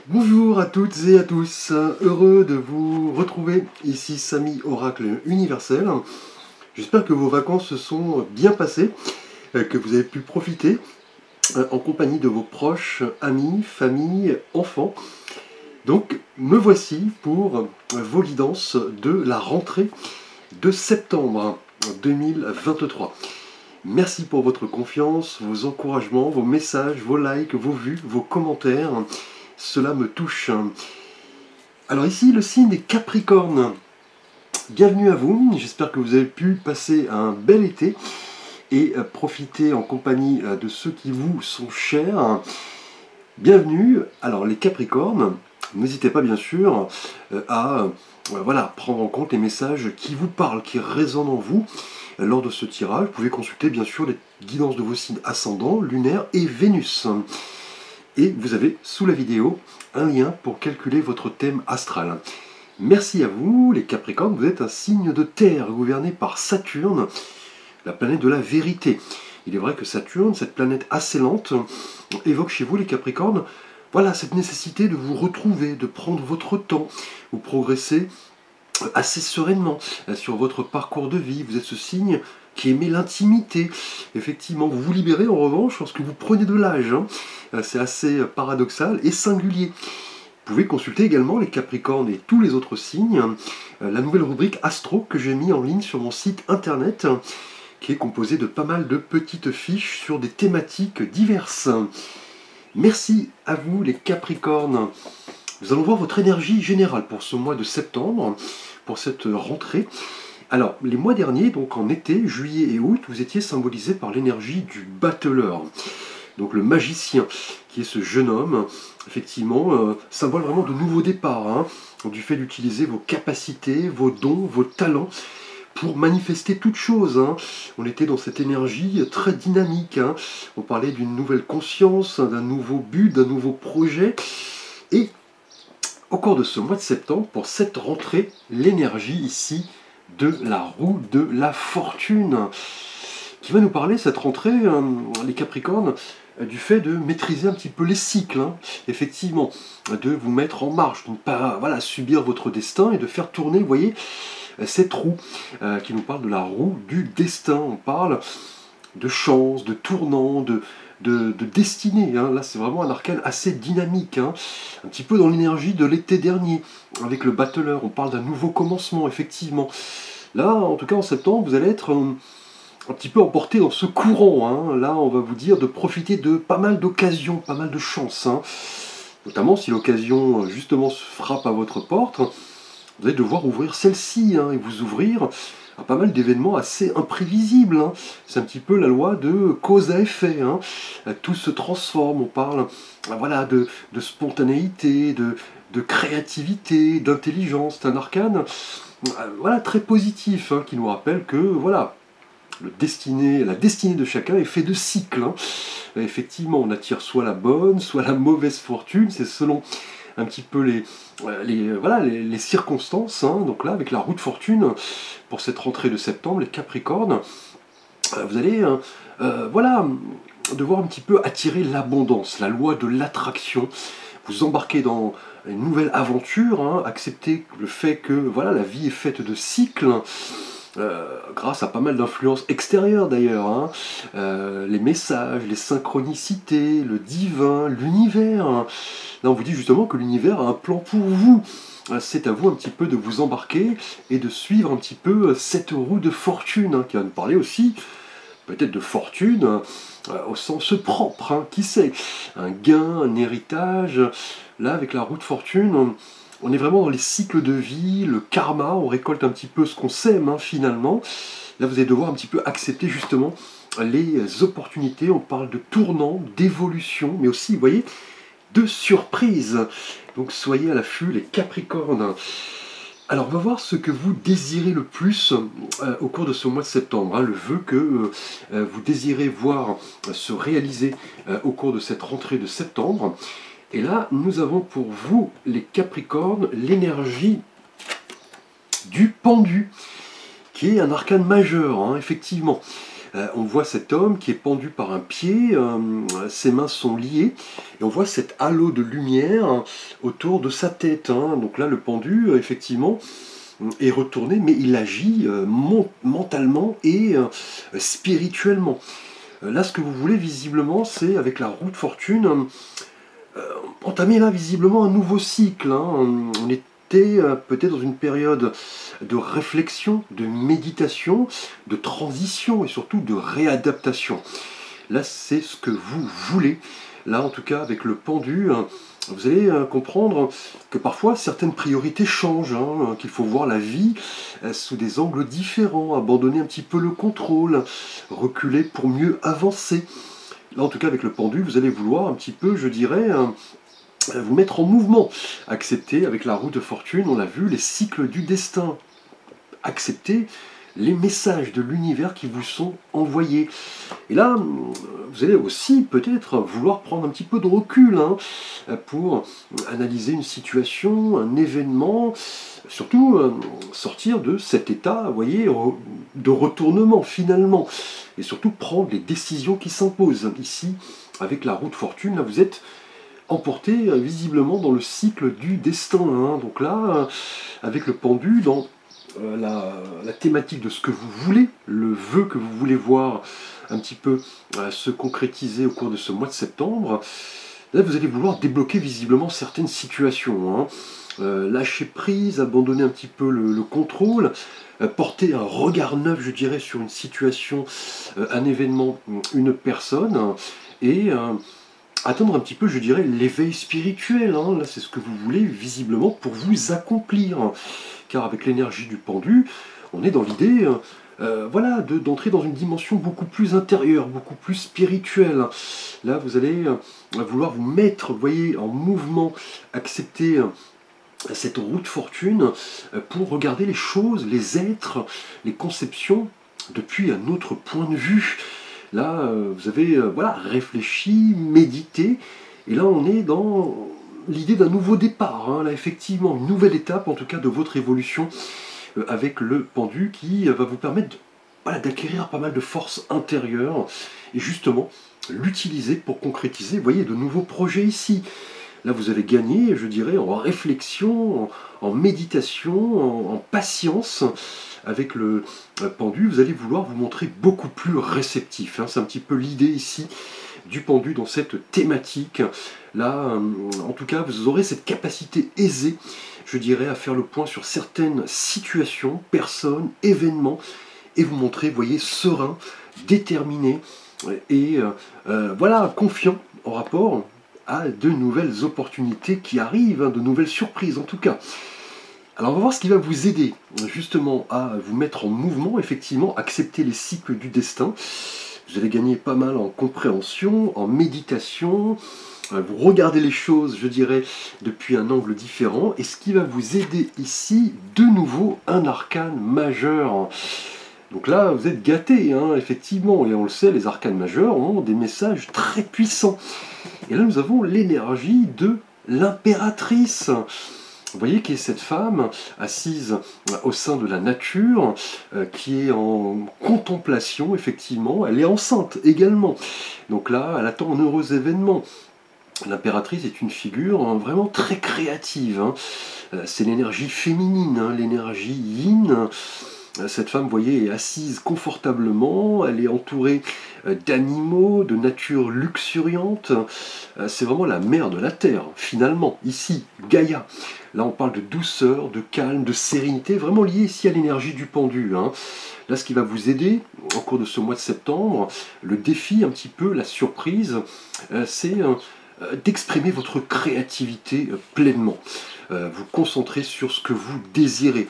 Bonjour à toutes et à tous, heureux de vous retrouver, ici Samy Oracle Universel. J'espère que vos vacances se sont bien passées, que vous avez pu profiter en compagnie de vos proches, amis, familles, enfants. Donc me voici pour vos guidances de la rentrée de septembre 2023. Merci pour votre confiance, vos encouragements, vos messages, vos likes, vos vues, vos commentaires. Cela me touche. Alors ici, le signe des Capricornes. Bienvenue à vous, j'espère que vous avez pu passer un bel été et profiter en compagnie de ceux qui vous sont chers. Bienvenue. Alors les Capricornes, n'hésitez pas bien sûr à prendre en compte les messages qui vous parlent, qui résonnent en vous. Lors de ce tirage, vous pouvez consulter bien sûr les guidances de vos signes ascendants, lunaires et Vénus. Et vous avez sous la vidéo un lien pour calculer votre thème astral. Merci à vous, les Capricornes, vous êtes un signe de terre gouverné par Saturne, la planète de la vérité. Il est vrai que Saturne, cette planète assez lente, évoque chez vous, les Capricornes, voilà, cette nécessité de vous retrouver, de prendre votre temps, vous progressez assez sereinement sur votre parcours de vie. Vous êtes ce signe qui aimait l'intimité. Effectivement, vous vous libérez en revanche lorsque vous prenez de l'âge. C'est assez paradoxal et singulier. Vous pouvez consulter également les Capricornes et tous les autres signes, la nouvelle rubrique Astro que j'ai mis en ligne sur mon site internet, qui est composée de pas mal de petites fiches sur des thématiques diverses. Merci à vous les Capricornes. Nous allons voir votre énergie générale pour ce mois de septembre, pour cette rentrée. Alors, les mois derniers, donc en été, juillet et août, vous étiez symbolisés par l'énergie du battleur. Donc le magicien, qui est ce jeune homme, effectivement, symbole vraiment de nouveaux départs, du fait d'utiliser vos capacités, vos dons, vos talents, pour manifester toute chose. On était dans cette énergie très dynamique. On parlait d'une nouvelle conscience, d'un nouveau but, d'un nouveau projet. Et au cours de ce mois de septembre, pour cette rentrée, l'énergie ici de la roue de la fortune, qui va nous parler cette rentrée, les Capricornes, du fait de maîtriser un petit peu les cycles, effectivement, de vous mettre en marche, de ne pas subir votre destin et de faire tourner, vous voyez, cette roue qui nous parle de la roue du destin. On parle de chance, de tournant, de destinée. Là, c'est vraiment un arcane assez dynamique, un petit peu dans l'énergie de l'été dernier, avec le battleur. On parle d'un nouveau commencement, effectivement. Là, en tout cas, en septembre, vous allez être un petit peu emporté dans ce courant. Là, on va vous dire de profiter de pas mal d'occasions, pas mal de chances. Notamment si l'occasion, justement, se frappe à votre porte, vous allez devoir ouvrir celle-ci et vous ouvrir à pas mal d'événements assez imprévisibles. C'est un petit peu la loi de cause à effet. Tout se transforme, on parle de spontanéité, de créativité, d'intelligence. C'est un arcane très positif qui nous rappelle que la destinée de chacun est faite de cycles. Effectivement, on attire soit la bonne, soit la mauvaise fortune, c'est selon un petit peu les circonstances. Donc là, avec la roue de fortune, pour cette rentrée de septembre, les Capricornes, vous allez devoir un petit peu attirer l'abondance, la loi de l'attraction. Vous embarquez dans une nouvelle aventure, accepter le fait que la vie est faite de cycles, grâce à pas mal d'influences extérieures d'ailleurs, les messages, les synchronicités, le divin, l'univers. Là on vous dit justement que l'univers a un plan pour vous. C'est à vous un petit peu de vous embarquer et de suivre un petit peu cette roue de fortune, qui va nous parler aussi peut-être de fortune au sens propre, qui sait, un gain, un héritage. Là avec la roue de fortune, on est vraiment dans les cycles de vie, le karma, on récolte un petit peu ce qu'on sème finalement. Là vous allez devoir un petit peu accepter justement les opportunités, on parle de tournant, d'évolution, mais aussi, vous voyez, de surprise. Donc soyez à l'affût les Capricornes. Alors on va voir ce que vous désirez le plus au cours de ce mois de septembre, le vœu que vous désirez voir se réaliser au cours de cette rentrée de septembre. Et là, nous avons pour vous, les Capricornes, l'énergie du pendu, qui est un arcane majeur, effectivement. On voit cet homme qui est pendu par un pied, ses mains sont liées, et on voit cet halo de lumière autour de sa tête, hein. Donc là, le pendu, effectivement, est retourné, mais il agit mentalement et spirituellement. Là, ce que vous voulez visiblement, c'est avec la roue de fortune, entamer là visiblement un nouveau cycle, hein. On était peut-être dans une période de réflexion, de méditation, de transition et surtout de réadaptation. Là, c'est ce que vous voulez. Là, en tout cas, avec le pendu, vous allez comprendre que parfois certaines priorités changent, hein, qu'il faut voir la vie sous des angles différents, abandonner un petit peu le contrôle, reculer pour mieux avancer. Là, en tout cas, avec le pendu, vous allez vouloir un petit peu, je dirais, vous mettre en mouvement. Accepter, avec la roue de fortune, on l'a vu, les cycles du destin. Accepter les messages de l'univers qui vous sont envoyés. Et là, vous allez aussi peut-être vouloir prendre un petit peu de recul, hein, pour analyser une situation, un événement, surtout sortir de cet état, vous voyez, de retournement finalement, et surtout prendre les décisions qui s'imposent. Ici, avec la roue de fortune, là, vous êtes emporté visiblement dans le cycle du destin, hein. Donc là, avec le pendu, dans la thématique de ce que vous voulez, le vœu que vous voulez voir un petit peu se concrétiser au cours de ce mois de septembre, là vous allez vouloir débloquer visiblement certaines situations, hein. Lâcher prise, abandonner un petit peu le contrôle, porter un regard neuf, je dirais, sur une situation, un événement, une personne, et atteindre un petit peu, je dirais, l'éveil spirituel, hein. Là, c'est ce que vous voulez visiblement pour vous accomplir. Car avec l'énergie du pendu, on est dans l'idée voilà, d'entrer dans une dimension beaucoup plus intérieure, beaucoup plus spirituelle. Là, vous allez vouloir vous mettre, vous voyez, en mouvement, accepter cette roue de fortune pour regarder les choses, les êtres, les conceptions depuis un autre point de vue. Là, vous avez voilà, réfléchi, médité, et là on est dans l'idée d'un nouveau départ, hein. Là effectivement, une nouvelle étape en tout cas de votre évolution avec le pendu qui va vous permettre voilà, d'acquérir pas mal de force intérieure et justement l'utiliser pour concrétiser, vous voyez, de nouveaux projets ici. Là vous avez gagné, je dirais, en réflexion, en méditation, en patience. Avec le pendu, vous allez vouloir vous montrer beaucoup plus réceptif, hein. C'est un petit peu l'idée ici du pendu dans cette thématique. Là, en tout cas, vous aurez cette capacité aisée, je dirais, à faire le point sur certaines situations, personnes, événements, et vous montrer, vous voyez, serein, déterminé, et voilà, confiant en rapport à de nouvelles opportunités qui arrivent, hein, de nouvelles surprises en tout cas. Alors on va voir ce qui va vous aider justement à vous mettre en mouvement, effectivement, accepter les cycles du destin. Vous allez gagner pas mal en compréhension, en méditation, vous regardez les choses, je dirais, depuis un angle différent. Et ce qui va vous aider ici, de nouveau, un arcane majeur. Donc là, vous êtes gâtés, hein, effectivement, et on le sait, les arcanes majeurs ont des messages très puissants. Et là, nous avons l'énergie de l'impératrice. Vous voyez qui est cette femme assise au sein de la nature, qui est en contemplation, effectivement. Elle est enceinte également. Donc là, elle attend un heureux événement. L'impératrice est une figure vraiment très créative, hein. C'est l'énergie féminine, hein, l'énergie yin. Cette femme, vous voyez, est assise confortablement, elle est entourée d'animaux, de nature luxuriante. C'est vraiment la mère de la Terre, finalement, ici, Gaïa. Là, on parle de douceur, de calme, de sérénité, vraiment lié ici à l'énergie du pendu, hein. Là, ce qui va vous aider, au cours de ce mois de septembre, le défi, un petit peu, la surprise, c'est d'exprimer votre créativité pleinement. Vous concentrer sur ce que vous désirez.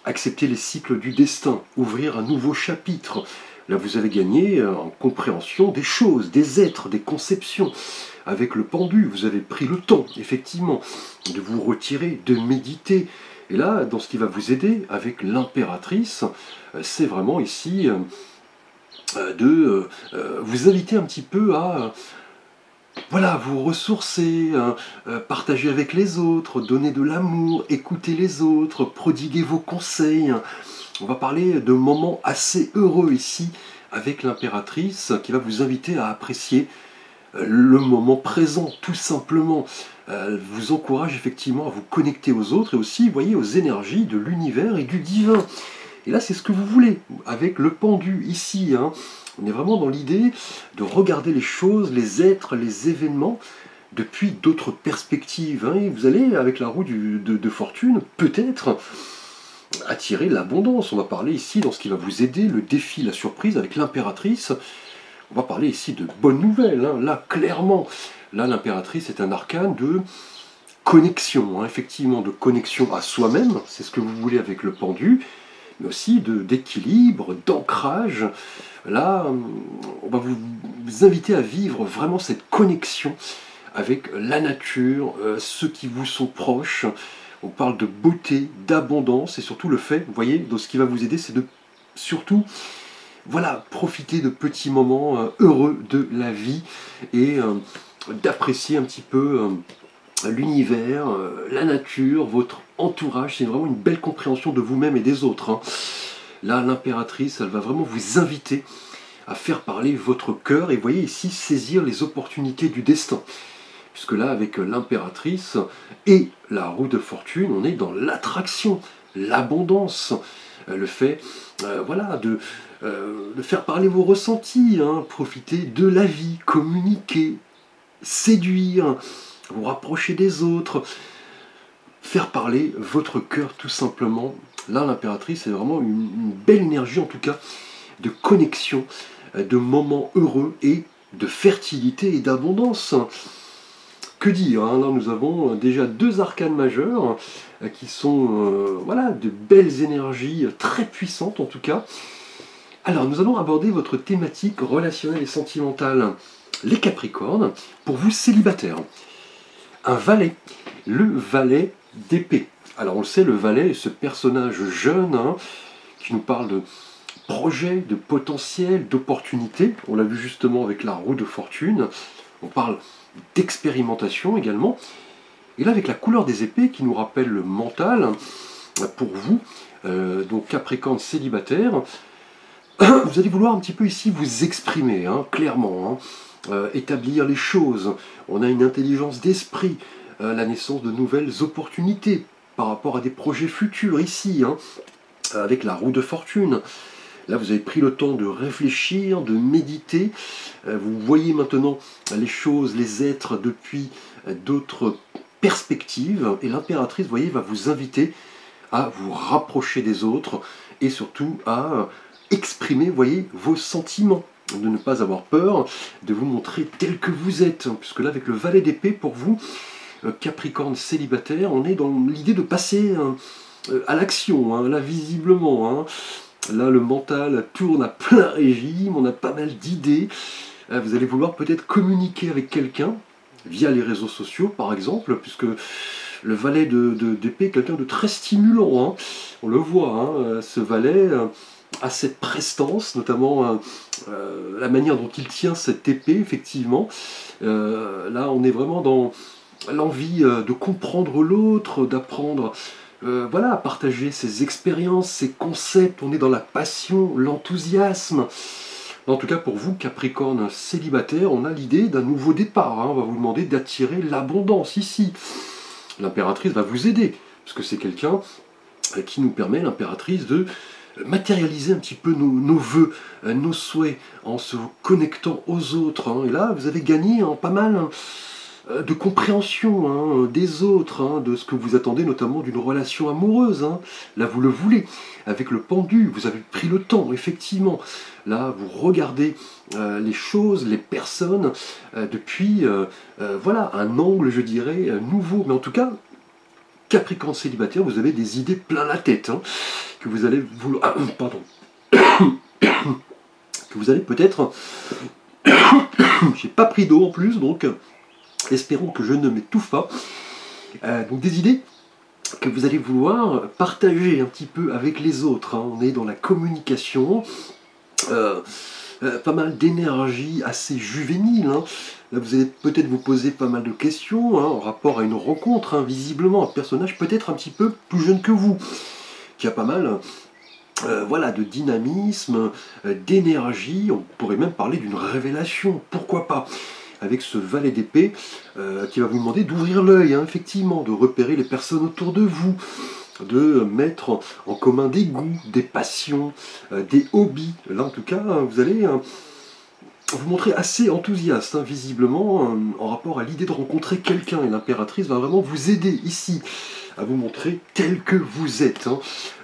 Accepter les cycles du destin, ouvrir un nouveau chapitre. Là, vous allez gagner en compréhension des choses, des êtres, des conceptions. Avec le pendu, vous avez pris le temps, effectivement, de vous retirer, de méditer. Et là, dans ce qui va vous aider, avec l'impératrice, c'est vraiment ici de vous inviter un petit peu à voilà, vous ressourcer, partager avec les autres, donner de l'amour, écouter les autres, prodiguer vos conseils. On va parler de moments assez heureux ici, avec l'impératrice qui va vous inviter à apprécier le moment présent, tout simplement. Elle vous encourage effectivement à vous connecter aux autres et aussi, vous voyez, aux énergies de l'univers et du divin. Et là, c'est ce que vous voulez, avec le pendu ici. Hein. On est vraiment dans l'idée de regarder les choses, les êtres, les événements depuis d'autres perspectives. Hein. Et vous allez, avec la roue de fortune, peut-être attirer l'abondance. On va parler ici, dans ce qui va vous aider, le défi, la surprise avec l'impératrice. On va parler ici de bonnes nouvelles. Hein. Là, clairement, là, l'impératrice est un arcane de connexion, hein, effectivement, de connexion à soi-même. C'est ce que vous voulez avec le pendu, mais aussi d'équilibre, d'ancrage. Là, on va vous inviter à vivre vraiment cette connexion avec la nature, ceux qui vous sont proches. On parle de beauté, d'abondance, et surtout le fait, vous voyez, donc ce qui va vous aider, c'est de surtout, voilà, profiter de petits moments heureux de la vie, et d'apprécier un petit peu l'univers, la nature, votre entourage. C'est vraiment une belle compréhension de vous-même et des autres. Hein. Là, l'impératrice, elle va vraiment vous inviter à faire parler votre cœur, et vous voyez ici, saisir les opportunités du destin. Puisque là, avec l'impératrice et la roue de fortune, on est dans l'attraction, l'abondance, le fait voilà, de faire parler vos ressentis, hein, profiter de la vie, communiquer, séduire, vous rapprocher des autres, faire parler votre cœur tout simplement. Là, l'impératrice, c'est vraiment une belle énergie en tout cas, de connexion, de moments heureux et de fertilité et d'abondance. Que dire, hein, là nous avons déjà 2 arcanes majeures qui sont voilà, de belles énergies très puissantes en tout cas. Alors nous allons aborder votre thématique relationnelle et sentimentale, les Capricornes, pour vous célibataires. Un valet, le valet d'épée. Alors on le sait, le valet est ce personnage jeune hein, qui nous parle de projet, de potentiel, d'opportunité. On l'a vu justement avec la roue de fortune. On parle d'expérimentation également. Et là, avec la couleur des épées qui nous rappelle le mental, pour vous, donc Capricorne célibataire, vous allez vouloir un petit peu ici vous exprimer, hein, clairement, hein, établir les choses. On a une intelligence d'esprit, la naissance de nouvelles opportunités par rapport à des projets futurs ici, hein, avec la roue de fortune. Là, vous avez pris le temps de réfléchir, de méditer. Vous voyez maintenant les choses, les êtres depuis d'autres perspectives. Et l'impératrice, vous voyez, va vous inviter à vous rapprocher des autres et surtout à exprimer, vous voyez, vos sentiments. De ne pas avoir peur, de vous montrer tel que vous êtes. Puisque là, avec le valet d'épée, pour vous, Capricorne célibataire, on est dans l'idée de passer à l'action, hein, là, visiblement. Hein. Là, le mental tourne à plein régime, on a pas mal d'idées. Vous allez vouloir peut-être communiquer avec quelqu'un, via les réseaux sociaux par exemple, puisque le valet d'épée est quelqu'un de très stimulant. Hein. On le voit, hein, ce valet a cette prestance, notamment la manière dont il tient cette épée, effectivement. Là, on est vraiment dans l'envie de comprendre l'autre, d'apprendre voilà, à partager ses expériences, ses concepts. On est dans la passion, l'enthousiasme. En tout cas, pour vous, Capricorne célibataire, on a l'idée d'un nouveau départ. Hein. On va vous demander d'attirer l'abondance ici. L'impératrice va vous aider, parce que c'est quelqu'un qui nous permet, l'impératrice, de matérialiser un petit peu nos vœux, nos souhaits, en se connectant aux autres. Hein. Et là, vous avez gagné pas mal de compréhension hein, des autres, hein, de ce que vous attendez, notamment d'une relation amoureuse. Hein. Là, vous le voulez. Avec le pendu, vous avez pris le temps, effectivement. Là, vous regardez les choses, les personnes, depuis voilà, un angle, je dirais, nouveau. Mais en tout cas, Capricorne célibataire, vous avez des idées plein la tête, hein, que vous allez vouloir... pardon. Que vous allez peut-être... J'ai pas pris d'eau en plus, donc... Espérons que je ne m'étouffe pas. Donc des idées que vous allez vouloir partager un petit peu avec les autres. Hein. On est dans la communication, pas mal d'énergie assez juvénile. Hein. Là, vous allez peut-être vous poser pas mal de questions hein, en rapport à une rencontre. Hein, visiblement, un personnage peut-être un petit peu plus jeune que vous, qui a pas mal voilà, de dynamisme, d'énergie. On pourrait même parler d'une révélation, pourquoi pas, avec ce valet d'épée qui va vous demander d'ouvrir l'œil, hein, effectivement, de repérer les personnes autour de vous, de mettre en commun des goûts, des passions, des hobbies. Là, en tout cas, vous allez vous montrer assez enthousiaste, hein, visiblement, en rapport à l'idée de rencontrer quelqu'un. Et l'impératrice va vraiment vous aider ici à vous montrer tel que vous êtes, hein,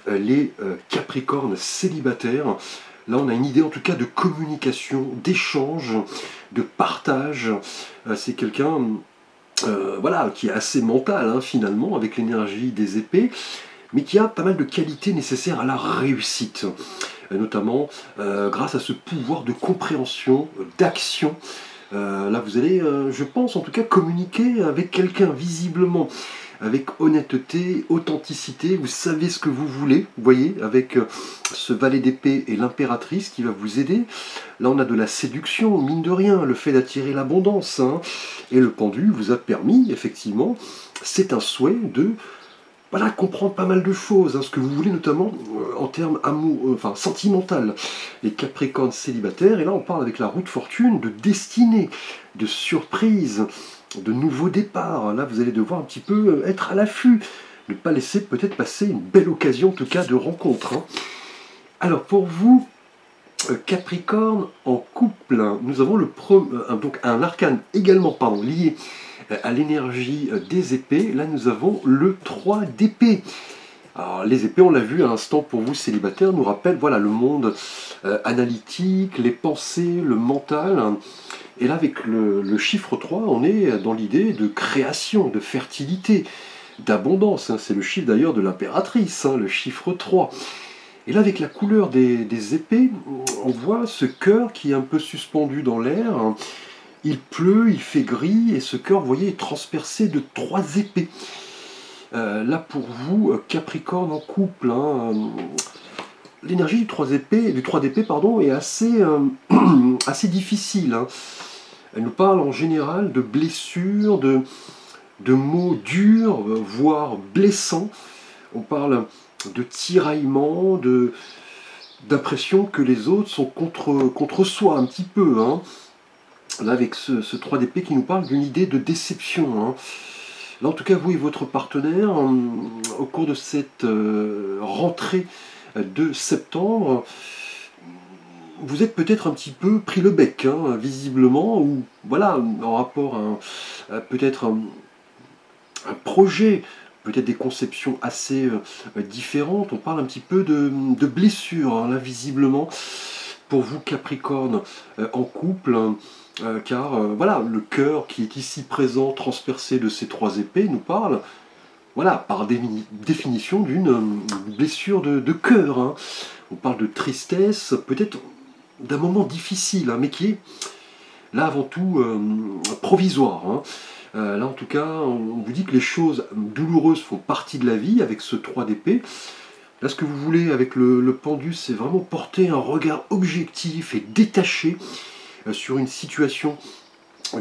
les Capricornes célibataires. Là, on a une idée en tout cas de communication, d'échange, de partage. C'est quelqu'un voilà, qui est assez mental, hein, finalement, avec l'énergie des épées, mais qui a pas mal de qualités nécessaires à la réussite, notamment grâce à ce pouvoir de compréhension, d'action. Là, vous allez, je pense en tout cas, communiquer avec quelqu'un visiblement, avec honnêteté, authenticité. Vous savez ce que vous voulez, vous voyez, avec ce valet d'épée et l'impératrice qui va vous aider. Là, on a de la séduction, mine de rien, le fait d'attirer l'abondance, hein. Et le pendu vous a permis, effectivement, c'est un souhait de, voilà, comprendre pas mal de choses, hein, ce que vous voulez, notamment en termes enfin, sentimental. Les Capricornes célibataires, et là on parle avec la roue de fortune de destinée, de surprise, de nouveaux départs. Là vous allez devoir un petit peu être à l'affût, ne pas laisser peut-être passer une belle occasion en tout cas de rencontre, hein. Alors pour vous, Capricorne en couple, hein, nous avons donc un arcane également lié à l'énergie des épées. Là nous avons le 3 d'épée. Alors, les épées, on l'a vu à l'instant pour vous célibataires, nous rappellent voilà, le monde analytique, les pensées, le mental. Et là avec le chiffre 3, on est dans l'idée de création, de fertilité, d'abondance, hein. C'est le chiffre d'ailleurs de l'impératrice, hein, le chiffre 3. Et là, avec la couleur des épées, on voit ce cœur qui est un peu suspendu dans l'air. Il pleut, il fait gris, et ce cœur, vous voyez, est transpercé de 3 épées. Là, pour vous, Capricorne en couple, hein, l'énergie du 3 d'épée, pardon, est assez, assez difficile, hein. Elle nous parle en général de blessures, de mots durs, voire blessants. On parle de tiraillement, d'impression que les autres sont contre soi un petit peu, hein. Là avec ce 3 d'épée qui nous parle d'une idée de déception, hein. Là en tout cas vous et votre partenaire, au cours de cette rentrée de septembre, vous êtes peut-être un petit peu pris le bec, hein, visiblement, ou voilà, en rapport à peut-être un projet, peut-être des conceptions assez différentes. On parle un petit peu de blessures, hein, là visiblement, pour vous Capricorne en couple, car voilà, le cœur qui est ici présent, transpercé de ces 3 épées, nous parle, voilà, par définition d'une blessure de cœur, hein. On parle de tristesse, peut-être d'un moment difficile, hein, mais qui est là avant tout provisoire, hein. Là en tout cas, on vous dit que les choses douloureuses font partie de la vie avec ce 3 d'épée. Là ce que vous voulez avec le pendu, c'est vraiment porter un regard objectif et détaché sur une situation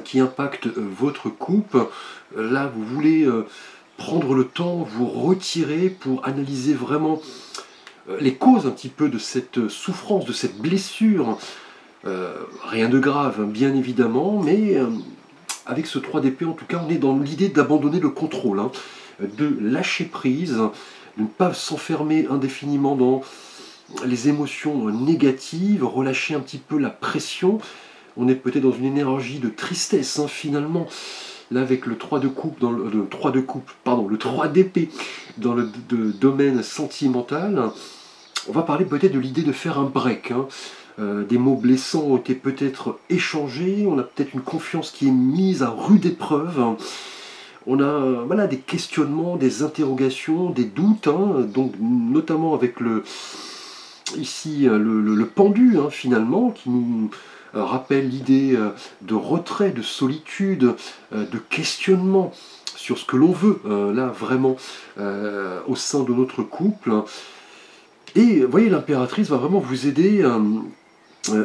qui impacte votre couple. Là vous voulez prendre le temps, vous retirer pour analyser vraiment les causes un petit peu de cette souffrance, de cette blessure. Rien de grave, hein, bien évidemment, mais avec ce 3 d'épée, en tout cas, on est dans l'idée d'abandonner le contrôle, hein, de lâcher prise, de ne pas s'enfermer indéfiniment dans les émotions négatives, relâcher un petit peu la pression. On est peut-être dans une énergie de tristesse, hein, finalement. Là, avec le 3 de coupe, le 3 d'épée dans le domaine sentimental, on va parler peut-être de l'idée de faire un break, hein. Des mots blessants ont été peut-être échangés, on a peut-être une confiance qui est mise à rude épreuve. On a voilà, des questionnements, des interrogations, des doutes, hein, donc notamment avec ici le pendu, hein, finalement, qui nous rappelle l'idée de retrait, de solitude, de questionnement sur ce que l'on veut, là vraiment au sein de notre couple. Et vous voyez, l'impératrice va vraiment vous aider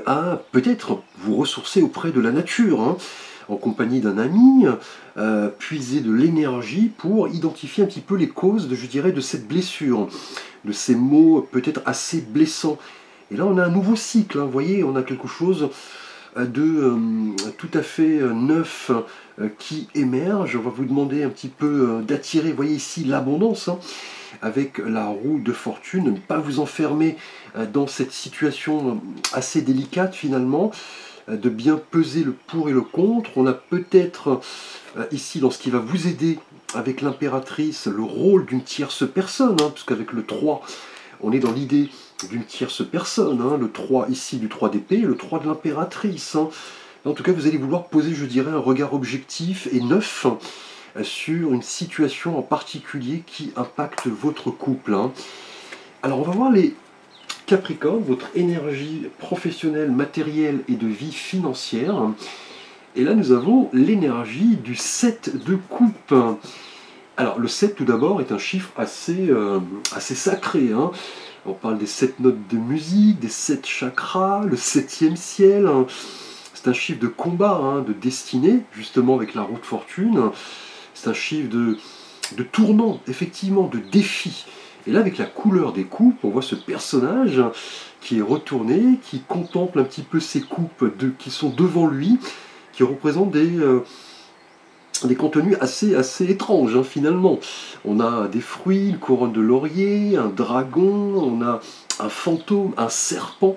à peut-être vous ressourcer auprès de la nature, hein, en compagnie d'un ami, puiser de l'énergie pour identifier un petit peu les causes, je dirais, de cette blessure, de ces mots peut-être assez blessants. Et là, on a un nouveau cycle, hein, vous voyez, on a quelque chose de tout à fait neuf qui émerge. On va vous demander un petit peu d'attirer, vous voyez ici, l'abondance, hein, avec la roue de fortune, ne pas vous enfermer dans cette situation assez délicate finalement, de bien peser le pour et le contre. On a peut-être ici, dans ce qui va vous aider avec l'impératrice, le rôle d'une tierce personne, hein, puisqu'avec le 3, on est dans l'idée d'une tierce personne, hein, le 3 ici du 3 d'épée, le 3 de l'impératrice. Hein. En tout cas, vous allez vouloir poser, je dirais, un regard objectif et neuf sur une situation en particulier qui impacte votre couple. Hein. Alors, on va voir les Capricornes, votre énergie professionnelle, matérielle et de vie financière. Et là, nous avons l'énergie du 7 de coupe. Alors, le 7, tout d'abord, est un chiffre assez sacré. Hein. On parle des 7 notes de musique, des 7 chakras, le 7e ciel. Hein. C'est un chiffre de combat, hein, de destinée, justement avec la roue de fortune. C'est un chiffre de tournant, effectivement, de défi. Et là, avec la couleur des coupes, on voit ce personnage qui est retourné, qui contemple un petit peu ces coupes qui sont devant lui, qui représentent des contenus assez étranges, hein, finalement. On a des fruits, une couronne de laurier, un dragon, on a un fantôme, un serpent.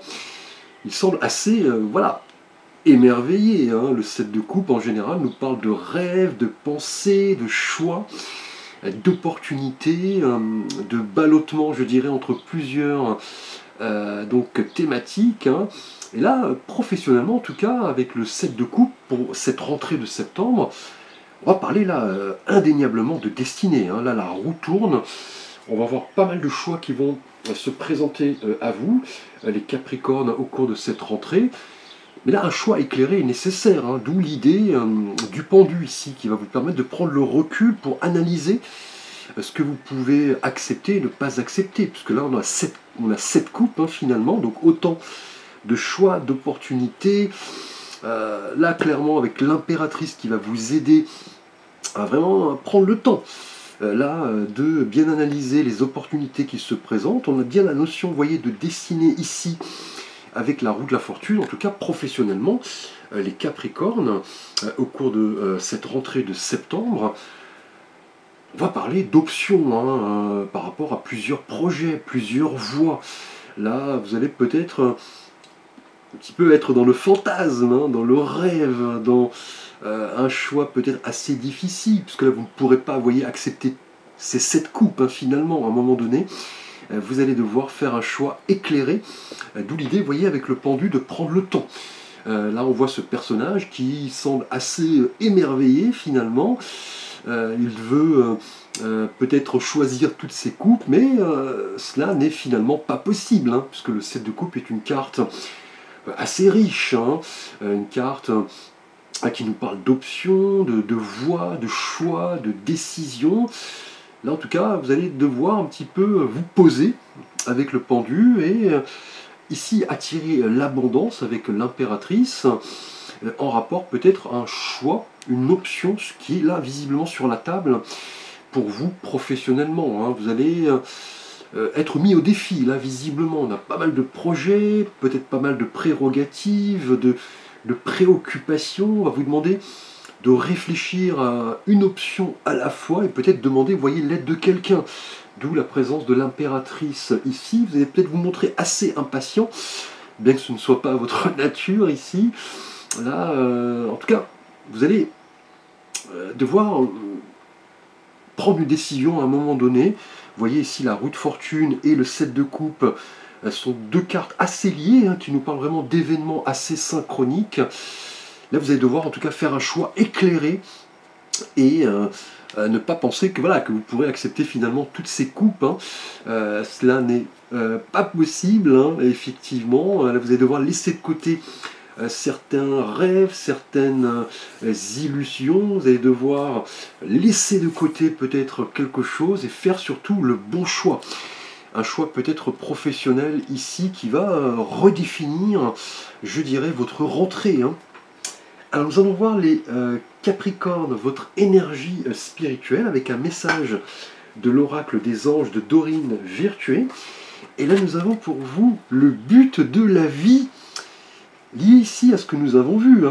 Il semble assez, voilà, émerveillé. Hein. Le 7 de coupe, en général, nous parle de rêves, de pensées, de choix, d'opportunités, de ballottement, je dirais, entre plusieurs donc thématiques. Hein. Et là, professionnellement, en tout cas, avec le 7 de coupe, pour cette rentrée de septembre, on va parler là indéniablement de destinée. Hein. Là, la roue tourne. On va avoir pas mal de choix qui vont se présenter à vous, les Capricornes, au cours de cette rentrée. Mais là, un choix éclairé est nécessaire, hein, d'où l'idée du pendu ici, qui va vous permettre de prendre le recul pour analyser ce que vous pouvez accepter et ne pas accepter. Puisque là, on a 7 coupes, hein, finalement, donc autant de choix, d'opportunités. Là, clairement, avec l'impératrice qui va vous aider à vraiment prendre le temps de bien analyser les opportunités qui se présentent. On a bien la notion, vous voyez, de destinée ici, avec la roue de la fortune, en tout cas professionnellement, les Capricornes, au cours de cette rentrée de septembre, on va parler d'options hein, par rapport à plusieurs projets, plusieurs voies. Là, vous allez peut-être un petit peu être dans le fantasme, hein, dans le rêve, dans un choix peut-être assez difficile, puisque là, vous ne pourrez pas, vous voyez, accepter ces 7 coupes, hein, finalement, à un moment donné. Vous allez devoir faire un choix éclairé, d'où l'idée, vous voyez, avec le pendu, de prendre le temps. Là, on voit ce personnage qui semble assez émerveillé, finalement. Il veut peut-être choisir toutes ses coupes, mais cela n'est finalement pas possible, hein, puisque le 7 de coupe est une carte assez riche, hein, une carte qui nous parle d'options, de voies, de choix, de décisions. Là, en tout cas, vous allez devoir un petit peu vous poser avec le pendu et ici attirer l'abondance avec l'impératrice en rapport peut-être à un choix, une option, ce qui est là visiblement sur la table pour vous professionnellement. Hein. Vous allez être mis au défi, là visiblement. On a pas mal de projets, peut-être pas mal de prérogatives, de préoccupations. On va vous demander de réfléchir à une option à la fois et peut-être demander, vous voyez, l'aide de quelqu'un. D'où la présence de l'impératrice ici. Vous allez peut-être vous montrer assez impatient, bien que ce ne soit pas votre nature ici. Là, en tout cas, vous allez devoir prendre une décision à un moment donné. Vous voyez ici la roue de fortune et le 7 de coupe sont deux cartes assez liées, hein, qui nous parlent vraiment d'événements assez synchroniques. Là, vous allez devoir en tout cas faire un choix éclairé et ne pas penser que, voilà, que vous pourrez accepter finalement toutes ces coupes. Hein. Cela n'est pas possible, hein, effectivement. Là, vous allez devoir laisser de côté certains rêves, certaines illusions. Vous allez devoir laisser de côté peut-être quelque chose et faire surtout le bon choix. Un choix peut-être professionnel ici qui va redéfinir, je dirais, votre rentrée. Hein. Alors nous allons voir les Capricornes, votre énergie spirituelle, avec un message de l'oracle des anges de Dorine Virtué. Et là nous avons pour vous le but de la vie, lié ici à ce que nous avons vu.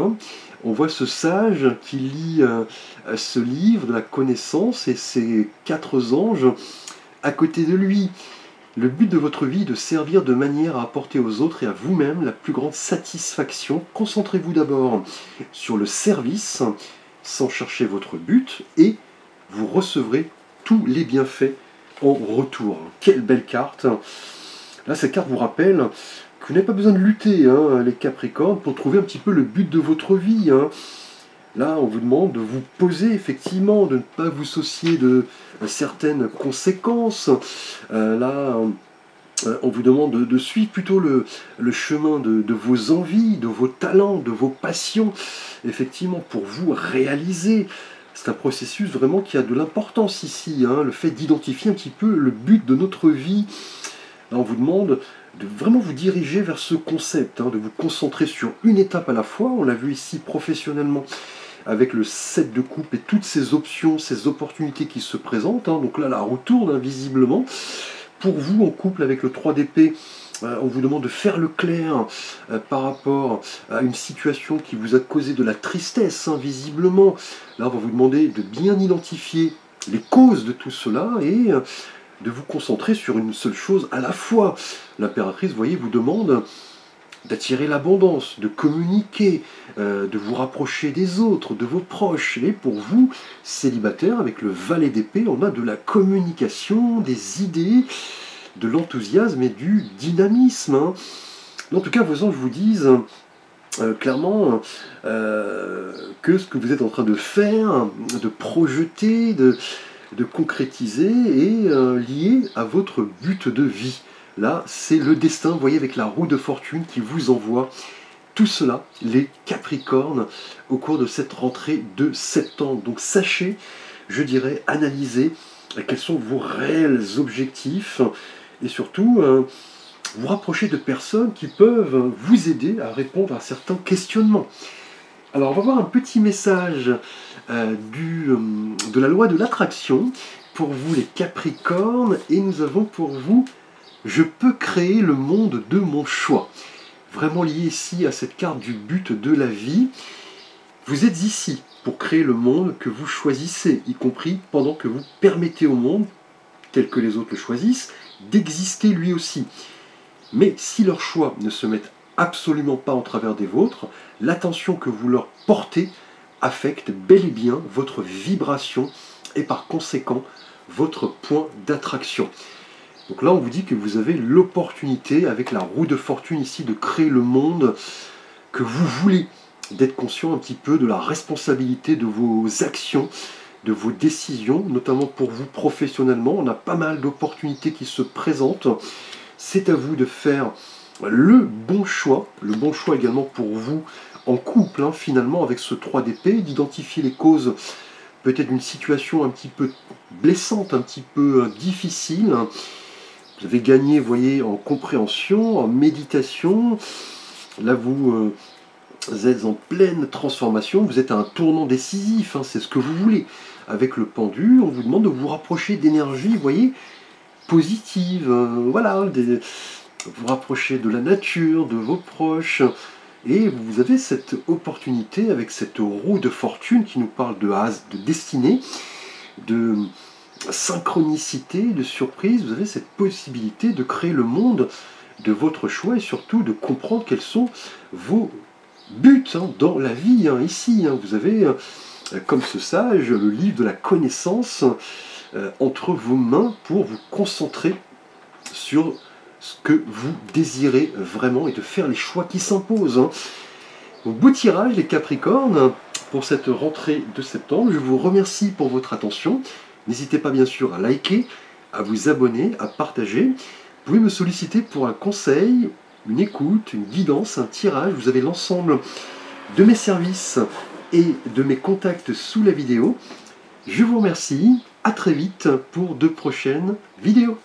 On voit ce sage qui lit ce livre de la connaissance et ces 4 anges à côté de lui. Le but de votre vie est de servir de manière à apporter aux autres et à vous-même la plus grande satisfaction. Concentrez-vous d'abord sur le service, sans chercher votre but, et vous recevrez tous les bienfaits en retour. Quelle belle carte! Là, cette carte vous rappelle que vous n'avez pas besoin de lutter, les Capricornes, pour trouver un petit peu le but de votre vie. Là, on vous demande de vous poser, effectivement, de ne pas vous soucier de certaines conséquences. Là, on vous demande de suivre plutôt le chemin de vos envies, de vos talents, de vos passions, effectivement, pour vous réaliser. C'est un processus vraiment qui a de l'importance ici, le fait d'identifier un petit peu le but de notre vie. Là, on vous demande de vraiment vous diriger vers ce concept, de vous concentrer sur une étape à la fois. On l'a vu ici professionnellement avec le 7 de coupe et toutes ces options, ces opportunités qui se présentent. Donc là, la roue tourne visiblement. Pour vous, en couple avec le 3 d'épée, on vous demande de faire le clair par rapport à une situation qui vous a causé de la tristesse, visiblement. Là, on va vous demander de bien identifier les causes de tout cela et de vous concentrer sur une seule chose à la fois. L'impératrice, vous voyez, vous demande d'attirer l'abondance, de communiquer, de vous rapprocher des autres, de vos proches. Et pour vous, célibataires, avec le valet d'épée, on a de la communication, des idées, de l'enthousiasme et du dynamisme. En tout cas, vos anges vous disent clairement que ce que vous êtes en train de faire, de projeter, de concrétiser est lié à votre but de vie. Là, c'est le destin, vous voyez, avec la roue de fortune qui vous envoie tout cela, les Capricornes, au cours de cette rentrée de septembre. Donc sachez, je dirais, analysez quels sont vos réels objectifs et surtout vous rapprocher de personnes qui peuvent vous aider à répondre à certains questionnements. Alors on va voir un petit message de la loi de l'attraction pour vous les Capricornes et nous avons pour vous « Je peux créer le monde de mon choix ». Vraiment lié ici à cette carte du but de la vie. Vous êtes ici pour créer le monde que vous choisissez, y compris pendant que vous permettez au monde, tel que les autres le choisissent, d'exister lui aussi. Mais si leurs choix ne se mettent absolument pas en travers des vôtres, l'attention que vous leur portez affecte bel et bien votre vibration et par conséquent votre point d'attraction. Donc là, on vous dit que vous avez l'opportunité, avec la roue de fortune ici, de créer le monde que vous voulez, d'être conscient un petit peu de la responsabilité de vos actions, de vos décisions, notamment pour vous professionnellement. On a pas mal d'opportunités qui se présentent. C'est à vous de faire le bon choix également pour vous en couple, finalement, avec ce 3 d'épée, d'identifier les causes peut-être d'une situation un petit peu blessante, un petit peu difficile. Vous avez gagné, vous voyez, en compréhension, en méditation. Là, vous êtes en pleine transformation. Vous êtes à un tournant décisif. C'est ce que vous voulez. Avec le pendu, on vous demande de vous rapprocher d'énergie, vous voyez, positive. Voilà, vous rapprocher de la nature, de vos proches. Et vous avez cette opportunité avec cette roue de fortune qui nous parle de destinée, de synchronicité, de surprise. Vous avez cette possibilité de créer le monde de votre choix et surtout de comprendre quels sont vos buts dans la vie. Ici, vous avez, comme ce sage, le livre de la connaissance entre vos mains pour vous concentrer sur ce que vous désirez vraiment et de faire les choix qui s'imposent. Beau tirage les Capricornes pour cette rentrée de septembre. Je vous remercie pour votre attention. N'hésitez pas bien sûr à liker, à vous abonner, à partager. Vous pouvez me solliciter pour un conseil, une écoute, une guidance, un tirage. Vous avez l'ensemble de mes services et de mes contacts sous la vidéo. Je vous remercie. À très vite pour de prochaines vidéos.